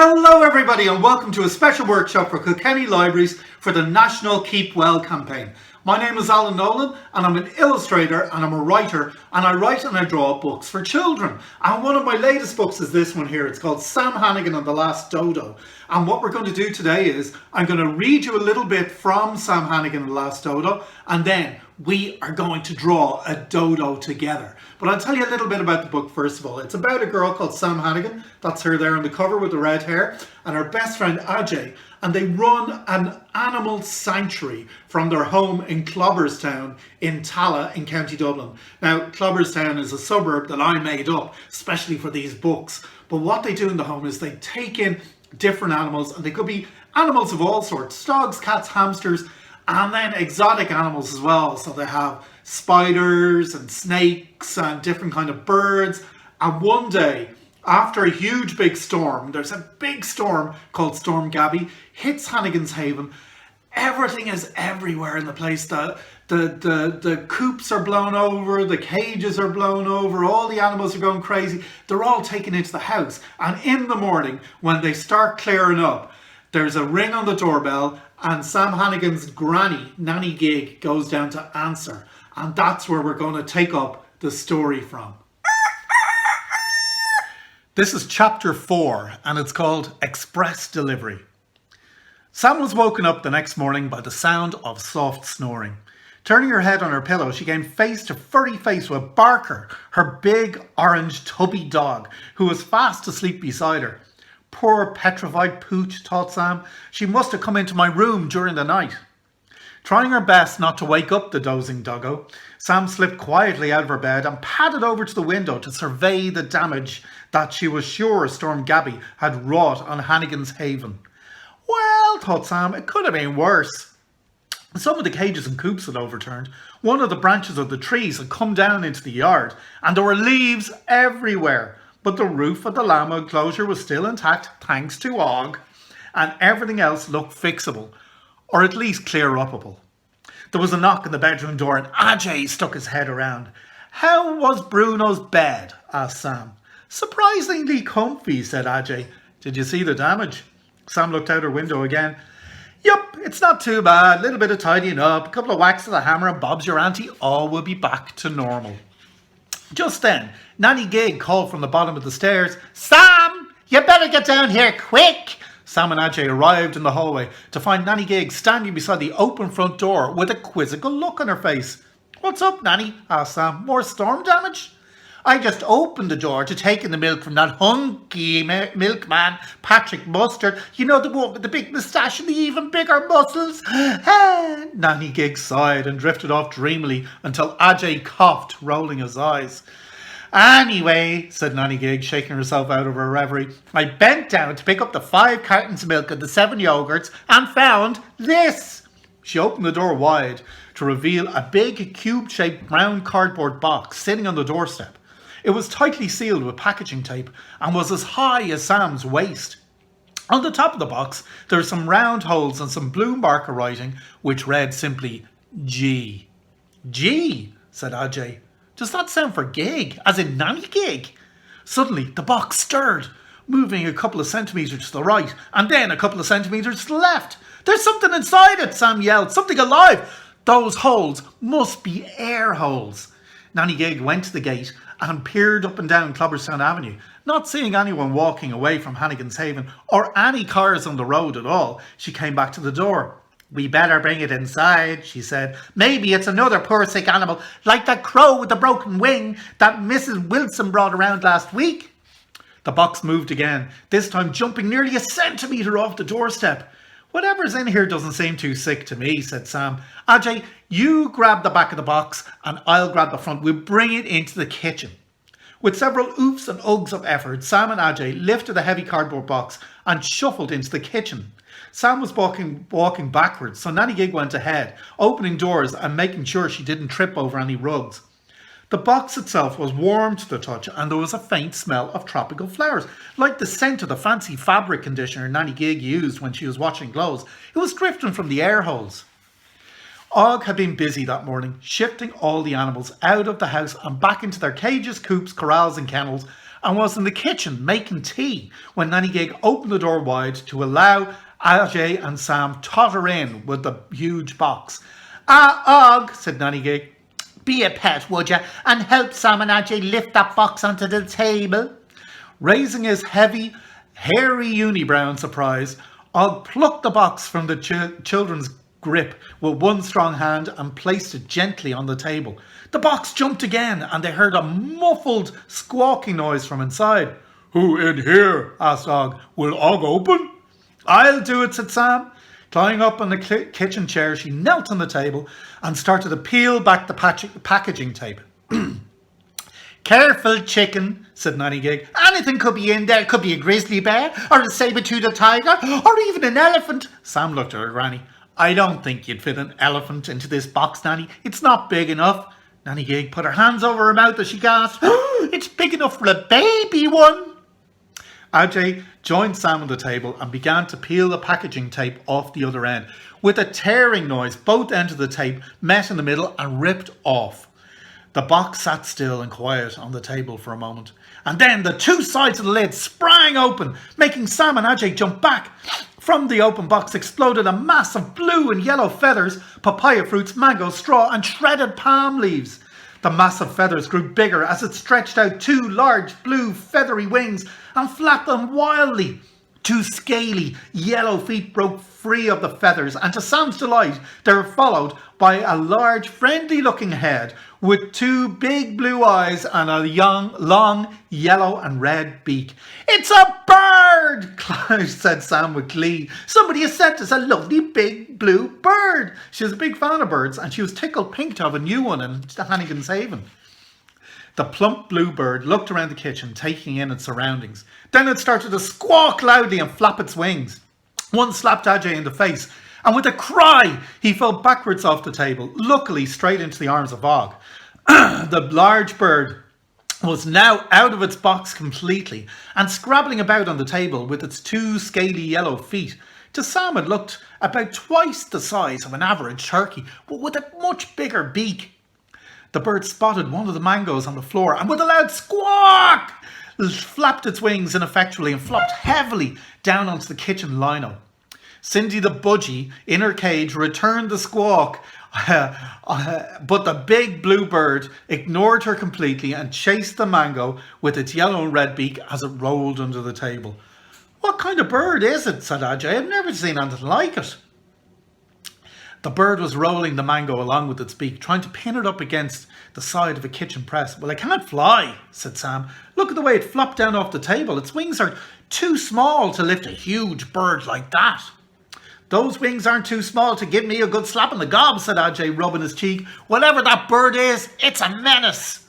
Hello everybody and welcome to a special workshop for Kilkenny Libraries for the National Keep Well campaign. My name is Nolan and I'm an illustrator and I'm a writer, and I write and I draw books for children. And one of my latest books is this one here. It's called Sam Halligan and the Last Dodo. And what we're going to do today is I'm going to read you a little bit from Sam Halligan and the Last Dodo, and then we are going to draw a dodo together. But I'll tell you a little bit about the book first of all. It's about a girl called Sam Halligan, that's her there on the cover with the red hair, and her best friend Ajay, and they run an animal sanctuary from their home in Clobberstown in Tala in County Dublin. Now, Clobberstown is a suburb that I made up, especially for these books. But what they do in the home is they take in different animals, and they could be animals of all sorts, dogs, cats, hamsters, and then exotic animals as well. So they have spiders and snakes and different kind of birds. And one day, after a huge big storm, there's a big storm called Storm Gabby, hits Hannigan's Haven. Everything is everywhere in the place. The coops are blown over, the cages are blown over, all the animals are going crazy. They're all taken into the house. And in the morning, when they start clearing up, there's a ring on the doorbell, and Sam Hannigan's granny, Nanny Gig, goes down to answer. And that's where we're going to take up the story from. This is chapter 4, and it's called Express Delivery. Sam was woken up the next morning by the sound of soft snoring. Turning her head on her pillow, she came face to furry face with Barker, her big orange tubby dog, who was fast asleep beside her. Poor petrified pooch, thought Sam. She must have come into my room during the night. Trying her best not to wake up the dozing doggo, Sam slipped quietly out of her bed and padded over to the window to survey the damage that she was sure Storm Gabby had wrought on Hannigan's Haven. Well, thought Sam, it could have been worse. Some of the cages and coops had overturned. One of the branches of the trees had come down into the yard, and there were leaves everywhere. But the roof of the lamb enclosure was still intact, thanks to Og, and everything else looked fixable, or at least clear-upable. There was a knock on the bedroom door, and Ajay stuck his head around. "How was Bruno's bed?" asked Sam. "Surprisingly comfy," said Ajay. "Did you see the damage?" Sam looked out her window again. "Yup, it's not too bad. A little bit of tidying up, a couple of whacks of the hammer, and Bob's your auntie. All will be back to normal." Just then, Nanny Gig called from the bottom of the stairs, "Sam, you better get down here quick." Sam and Ajay arrived in the hallway to find Nanny Gig standing beside the open front door with a quizzical look on her face. "What's up, Nanny?" asked Sam. "More storm damage?" "I just opened the door to take in the milk from that hunky milkman, Patrick Mustard. You know, the one with the big moustache and the even bigger muscles." Nanny Gig sighed and drifted off dreamily until Ajay coughed, rolling his eyes. "Anyway," said Nanny Gig, shaking herself out of her reverie, "I bent down to pick up the 5 cartons of milk and the 7 yogurts and found this." She opened the door wide to reveal a big cube-shaped brown cardboard box sitting on the doorstep. It was tightly sealed with packaging tape and was as high as Sam's waist. On the top of the box, there were some round holes and some blue marker writing, which read simply, G. "G," said Ajay. "Does that sound for gig, as in Nanny Gig?" Suddenly, the box stirred, moving a couple of centimetres to the right, and then a couple of centimetres to the left. "There's something inside it," Sam yelled. "Something alive." "Those holes must be air holes." Nanny Gig went to the gate and peered up and down Clobberstown Avenue. Not seeing anyone walking away from Hannigan's Haven or any cars on the road at all, she came back to the door. "We better bring it inside," she said. "Maybe it's another poor sick animal, like that crow with the broken wing that Mrs. Wilson brought around last week." The box moved again, this time jumping nearly a centimetre off the doorstep. "Whatever's in here doesn't seem too sick to me," said Sam. "Ajay, you grab the back of the box and I'll grab the front. We'll bring it into the kitchen." With several oofs and ugs of effort, Sam and Ajay lifted the heavy cardboard box and shuffled into the kitchen. Sam was walking backwards, so Nanny Gig went ahead, opening doors and making sure she didn't trip over any rugs. The box itself was warm to the touch, and there was a faint smell of tropical flowers, like the scent of the fancy fabric conditioner Nanny Gig used when she was washing clothes. It was drifting from the air holes. Og had been busy that morning, shifting all the animals out of the house and back into their cages, coops, corrals and kennels, and was in the kitchen making tea when Nanny Gig opened the door wide to allow Ajay and Sam totter in with the huge box. Og, said Nanny Gig. Be a pet, would you, and help Sam and Ajay lift that box onto the table? Raising his heavy, hairy unibrow in surprise, Og plucked the box from the children's grip with one strong hand and placed it gently on the table. The box jumped again, and they heard a muffled squawking noise from inside. Who in here? Asked Og. Will Og open? I'll do it, said Sam. Climbing up on the kitchen chair, she knelt on the table and started to peel back the packaging tape. Careful, chicken, said Nanny Gig. Anything could be in there. Could be a grizzly bear, or a saber-toothed tiger, or even an elephant. Sam looked at her granny. I don't think you'd fit an elephant into this box, Nanny. It's not big enough. Nanny Gig put her hands over her mouth as she gasped. It's big enough for a baby one. Ajay joined Sam on the table and began to peel the packaging tape off the other end. With a tearing noise, both ends of the tape met in the middle and ripped off. The box sat still and quiet on the table for a moment, and then the two sides of the lid sprang open, making Sam and Ajay jump back. From the open box exploded a mass of blue and yellow feathers, papaya fruits, mango, straw, and shredded palm leaves. The mass of feathers grew bigger as it stretched out two large blue feathery wings and flapped them wildly. Two scaly yellow feet broke free of the feathers, and to Sam's delight, they were followed by a large, friendly-looking head with two big blue eyes and a long yellow and red beak. It's a bird, said Sam with glee. Somebody has sent us a lovely big blue bird. She was a big fan of birds, and she was tickled pink to have a new one in Halligan's Haven. The plump blue bird looked around the kitchen, taking in its surroundings. Then it started to squawk loudly and flap its wings. One slapped Ajay in the face, and with a cry, he fell backwards off the table, luckily straight into the arms of Og. The large bird was now out of its box completely and scrabbling about on the table with its two scaly yellow feet. To Sam it looked about twice the size of an average turkey, but with a much bigger beak. The bird spotted one of the mangoes on the floor and with a loud squawk flapped its wings ineffectually and flopped heavily down onto the kitchen lino. Cindy the budgie in her cage returned the squawk, but the big blue bird ignored her completely and chased the mango with its yellow and red beak as it rolled under the table. What kind of bird is it? Said Ajay. I've never seen anything like it. The bird was rolling the mango along with its beak, trying to pin it up against the side of a kitchen press. Well, it can't fly, said Sam. Look at the way it flopped down off the table. Its wings are too small to lift a huge bird like that. Those wings aren't too small to give me a good slap in the gob, said Ajay, rubbing his cheek. Whatever that bird is, it's a menace.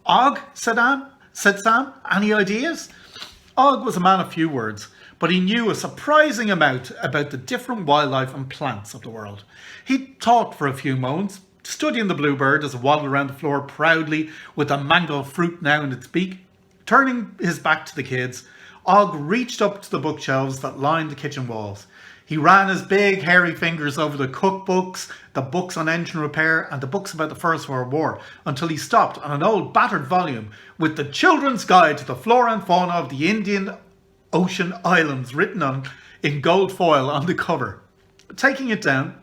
Og, said Sam, any ideas? Og was a man of few words, but he knew a surprising amount about the different wildlife and plants of the world. He thought for a few moments, studying the bluebird as it waddled around the floor proudly with the mango fruit now in its beak. Turning his back to the kids, Og reached up to the bookshelves that lined the kitchen walls. He ran his big hairy fingers over the cookbooks, the books on engine repair, and the books about the First World War until he stopped on an old battered volume with the Children's Guide to the Flora and Fauna of the Indian Ocean Islands written in gold foil on the cover. Taking it down,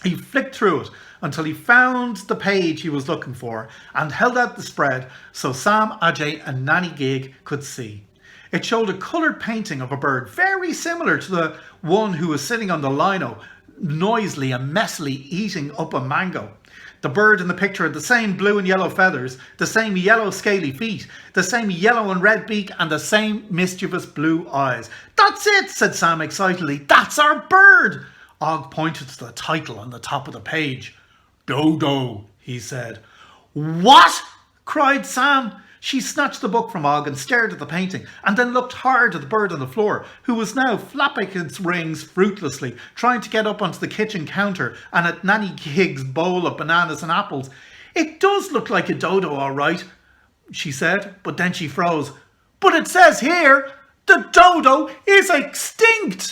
he flicked through it until he found the page he was looking for and held out the spread so Sam, Ajay and Nanny Gig could see. It showed a coloured painting of a bird very similar to the one who was sitting on the lino, noisily and messily eating up a mango. The bird in the picture had the same blue and yellow feathers, the same yellow scaly feet, the same yellow and red beak, and the same mischievous blue eyes. That's it, said Sam excitedly. That's our bird. Og pointed to the title on the top of the page. Dodo, he said. What? Cried Sam. She snatched the book from Og and stared at the painting, and then looked hard at the bird on the floor, who was now flapping its wings fruitlessly, trying to get up onto the kitchen counter and at Nanny Gig's bowl of bananas and apples. It does look like a dodo, all right, she said, but then she froze. But it says here, the dodo is extinct!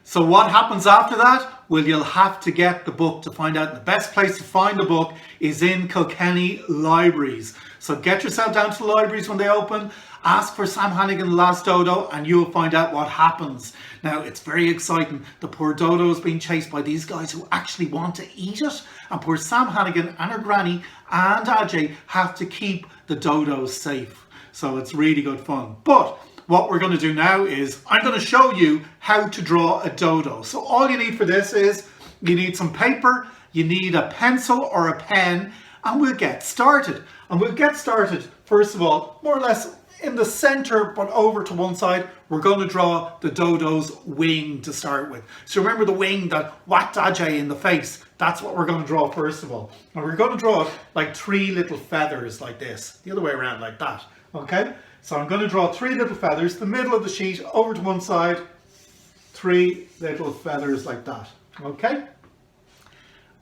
So what happens after that? well, you'll have to get the book to find out. The best place to find the book is in Kilkenny libraries. So get yourself down to the libraries when they open, ask for Sam Halligan, The Last Dodo, and you'll find out what happens. Now, it's very exciting. The poor dodo is being chased by these guys who actually want to eat it. And poor Sam Halligan and her granny and Ajay have to keep the dodos safe. So it's really good fun. But what we're going to do now is I'm going to show you how to draw a dodo. So all you need for this is you need some paper, you need a pencil or a pen, and we'll get started. And we'll get started, first of all, more or less in the center, but over to one side. We're going to draw the dodo's wing to start with. So remember the wing that whacked Ajay in the face? That's what we're going to draw first of all. And we're going to draw it like 3 little feathers like this. The other way around like that. Okay? So I'm going to draw 3 little feathers, the middle of the sheet, over to one side, 3 little feathers like that. Okay?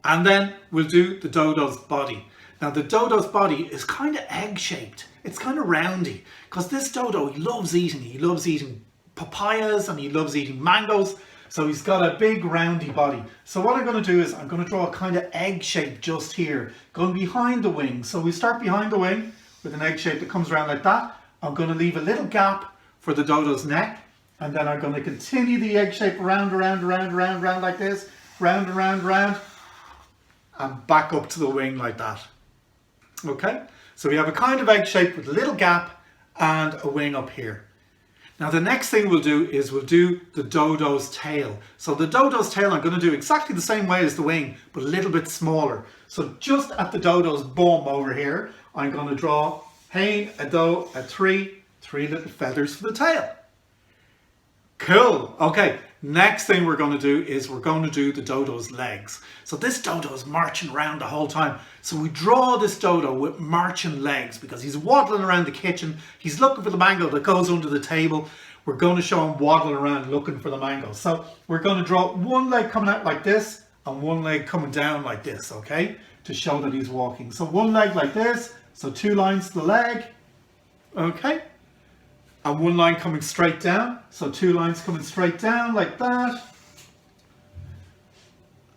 And then we'll do the dodo's body. Now the dodo's body is kind of egg-shaped. It's kind of roundy because this dodo, he loves eating. He loves eating papayas and he loves eating mangoes. So he's got a big roundy body. So what I'm going to do is I'm going to draw a kind of egg shape just here, going behind the wing. So we start behind the wing with an egg shape that comes around like that. I'm going to leave a little gap for the dodo's neck, and then I'm going to continue the egg shape around like this, round, and back up to the wing like that. Okay, so we have a kind of egg shape with a little gap and a wing up here. Now the next thing we'll do is we'll do the dodo's tail. So the dodo's tail I'm going to do exactly the same way as the wing, but a little bit smaller. So just at the dodo's bum over here, I'm going to draw Hain, a do, a 3 little feathers for the tail. Cool. Okay, next thing we're going to do is we're going to do the dodo's legs. So this dodo is marching around the whole time. So we draw this dodo with marching legs because he's waddling around the kitchen. He's looking for the mango that goes under the table. We're going to show him waddling around looking for the mango. So we're going to draw one leg coming out like this and one leg coming down like this, okay? To show that he's walking. So one leg like this. So 2 lines to the leg, okay, and 1 line coming straight down, so 2 lines coming straight down like that,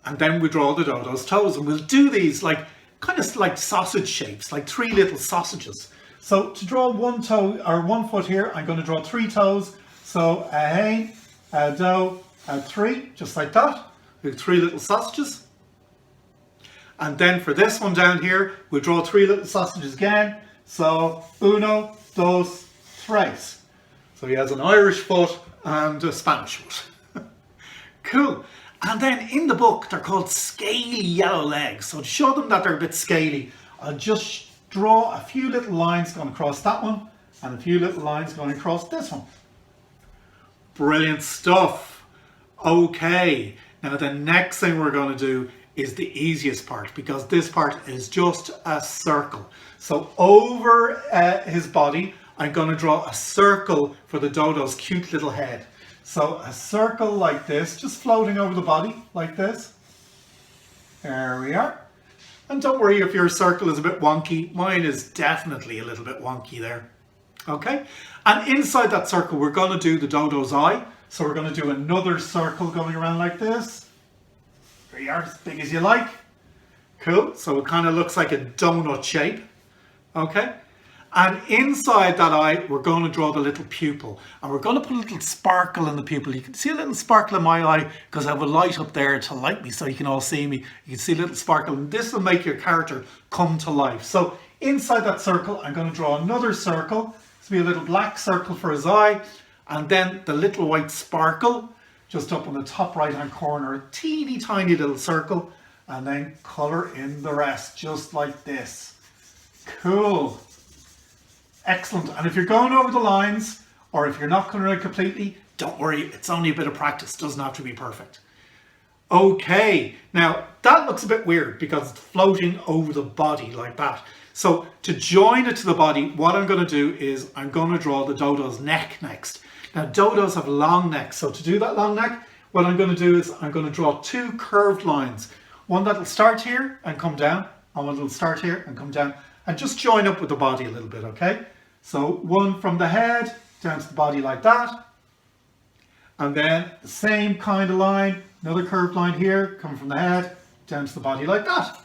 and then we draw the dodo's toes, and we'll do these like kind of like sausage shapes, like 3 little sausages. So to draw 1 toe or 1 foot here, I'm going to draw 3 toes, so a hain, a do, a 3, just like that, with 3 little sausages. And then for this one down here, we'll draw 3 little sausages again. So, 1, 2, 3. So he has an Irish foot and a Spanish foot. Cool. And then in the book, they're called scaly yellow legs. So to show them that they're a bit scaly, I'll just draw a few little lines going across that one and a few little lines going across this one. Brilliant stuff. Okay. Now the next thing we're going to do is the easiest part because this part is just a circle. So over his body, I'm going to draw a circle for the dodo's cute little head. So a circle like this, just floating over the body like this. There we are. And don't worry if your circle is a bit wonky. Mine is definitely a little bit wonky there. Okay. And inside that circle, we're going to do the dodo's eye. So we're going to do another circle going around like this. There you are, as big as you like. Cool, so it kind of looks like a donut shape. Okay, and inside that eye, we're going to draw the little pupil. And we're going to put a little sparkle in the pupil. You can see a little sparkle in my eye because I have a light up there to light me so you can all see me. You can see a little sparkle and this will make your character come to life. So inside that circle, I'm going to draw another circle. This will be a little black circle for his eye. And then the little white sparkle just up on the top right hand corner, a teeny tiny little circle, and then colour in the rest, just like this. Cool. Excellent. And if you're going over the lines, or if you're not colouring it completely, don't worry, it's only a bit of practice, doesn't have to be perfect. Okay, now that looks a bit weird because it's floating over the body like that. So to join it to the body, what I'm going to do is I'm going to draw the dodo's neck next. Now dodos have long necks, so to do that long neck, what I'm going to do is I'm going to draw 2 curved lines. One that'll start here and come down, and one that'll start here and come down, and just join up with the body a little bit, okay? So one from the head down to the body like that, and then the same kind of line, Another curved line here, coming from the head down to the body like that.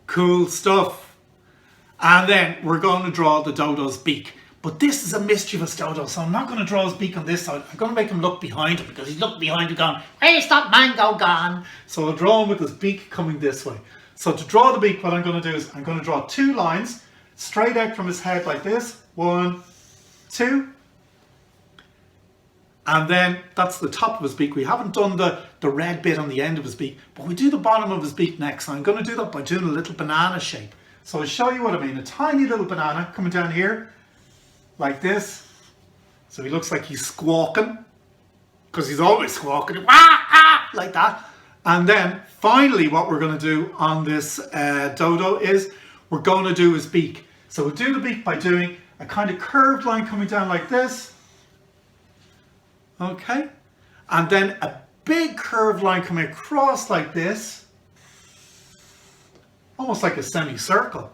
Cool stuff. And then we're going to draw the dodo's beak. But this is a mischievous dodo, so I'm not going to draw his beak on this side. I'm going to make him look behind him, because he's looking behind him going, where's that mango gone? So I'll draw him with his beak coming this way. So to draw the beak, what I'm going to do is I'm going to draw 2 lines straight out from his head like this. 1, 2. And then that's the top of his beak. We haven't done the red bit on the end of his beak, but we do the bottom of his beak next. And I'm going to do that by doing a little banana shape. So I'll show you what I mean. A tiny little banana coming down here like this. So he looks like he's squawking, because he's always squawking, like that. And then finally what we're going to do on this dodo is we're going to do his beak. So we'll do the beak by doing a kind of curved line coming down like this. Okay. And then a big curved line coming across like this. Almost like a semicircle.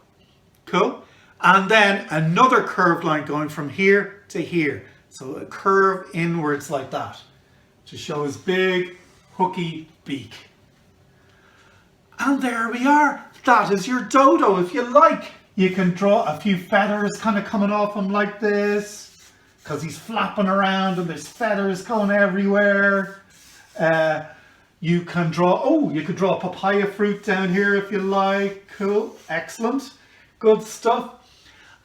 Cool. And then another curved line going from here to here. So a curve inwards like that, to show his big hooky beak. And there we are. That is your dodo. If you like, you can draw a few feathers kind of coming off him like this, because he's flapping around and there's feathers going everywhere. You can draw, you could draw a papaya fruit down here if you like. Cool, excellent, good stuff.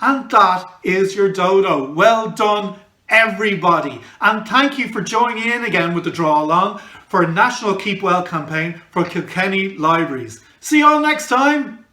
And that is your dodo. Well done, everybody. And thank you for joining in again with the Draw Along for a National Keep Well campaign for Kilkenny Libraries. See you all next time.